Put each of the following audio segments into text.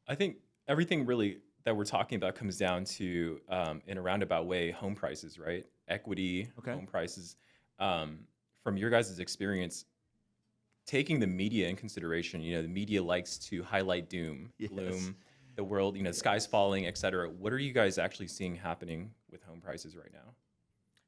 I think everything really that we're talking about comes down to, in a roundabout way, home prices, right? Equity, Okay. home prices. Um, from your guys' experience, taking the media in consideration, the media likes to highlight doom, Yes. gloom, the world, the sky's Yes. falling, et cetera. What are you guys actually seeing happening with home prices right now?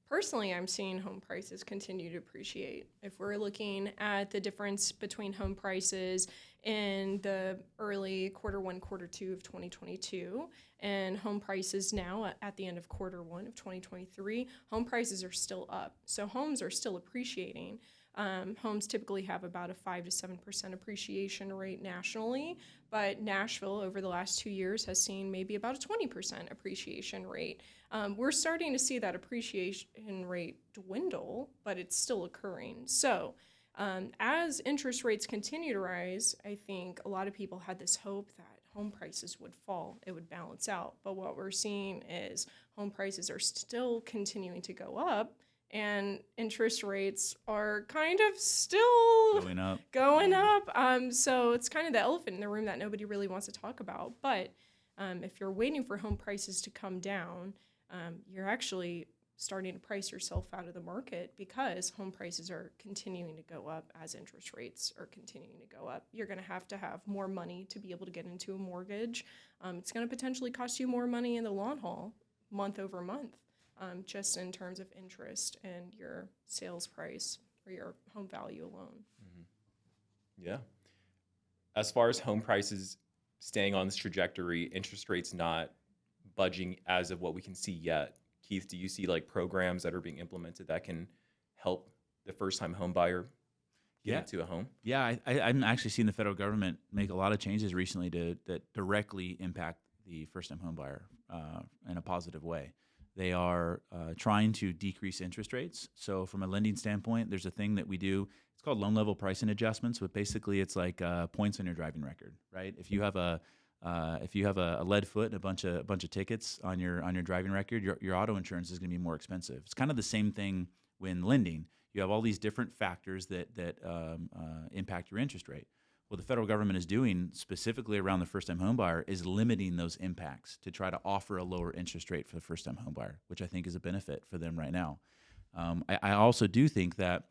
Personally, I'm seeing home prices continue to appreciate. If we're looking at the difference between home prices in the early quarter one, quarter two of 2022, and home prices now at the end of quarter one of 2023, home prices are still up. So homes are still appreciating. Homes typically have about a 5 to 7% appreciation rate nationally, but Nashville over the last 2 years has seen maybe about a 20% appreciation rate. We're starting to see that appreciation rate dwindle, but it's still occurring. So, as interest rates continue to rise, I think a lot of people had this hope that home prices would fall, it would balance out. But what we're seeing is home prices are still continuing to go up, and interest rates are kind of still Going up. going up. So it's kind of the elephant in the room that nobody really wants to talk about. But if you're waiting for home prices to come down, you're actually starting to price yourself out of the market because home prices are continuing to go up as interest rates are continuing to go up. You're going to have more money to be able to get into a mortgage. It's going to potentially cost you more money in the long haul, month over month, just in terms of interest and your sales price or your home value alone. Yeah. As far as home prices staying on this trajectory, interest rates not budging as of what we can see yet. Keith, do you see like programs that are being implemented that can help the first-time home buyer get Yeah. into a home? Yeah, I'm actually seeing the federal government make a lot of changes recently that directly impact the first-time home buyer in a positive way. They are trying to decrease interest rates. So from a lending standpoint, there's a thing that we do. It's called loan level pricing adjustments, but basically it's like points on your driving record, right? If you have a lead foot and a bunch of tickets on your driving record, your auto insurance is going to be more expensive. It's kind of the same thing when lending. You have all these different factors that impact your interest rate. What the federal government is doing specifically around the first-time home buyer is limiting those impacts to try to offer a lower interest rate for the first-time home buyer, which I think is a benefit for them right now. I also do think that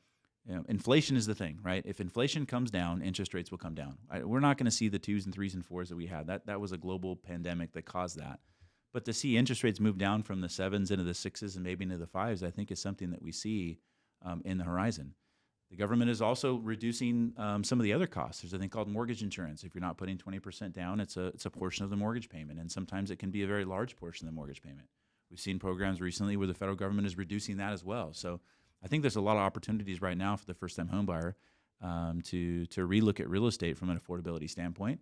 inflation is the thing, right? If inflation comes down, interest rates will come down. We're not going to see the 2s and 3s and 4s that we had. That was a global pandemic that caused that. But to see interest rates move down from the 7s into the 6s and maybe into the 5s, I think is something that we see in the horizon. The government is also reducing some of the other costs. There's a thing called mortgage insurance. If you're not putting 20% down, it's a portion of the mortgage payment, and sometimes it can be a very large portion of the mortgage payment. We've seen programs recently where the federal government is reducing that as well. So I think there's a lot of opportunities right now for the first-time home buyer to relook at real estate from an affordability standpoint.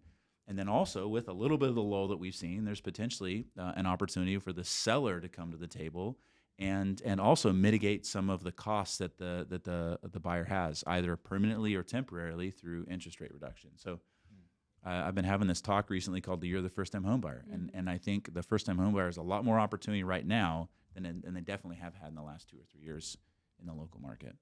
And then also with a little bit of the lull that we've seen, there's potentially an opportunity for the seller to come to the table and also mitigate some of the costs that the buyer has, either permanently or temporarily through interest rate reduction. So I've been having this talk recently called the Year of the First Time Home Buyer, and I think the first time home buyer has a lot more opportunity right now than they definitely have had in the last 2 or 3 years in the local market.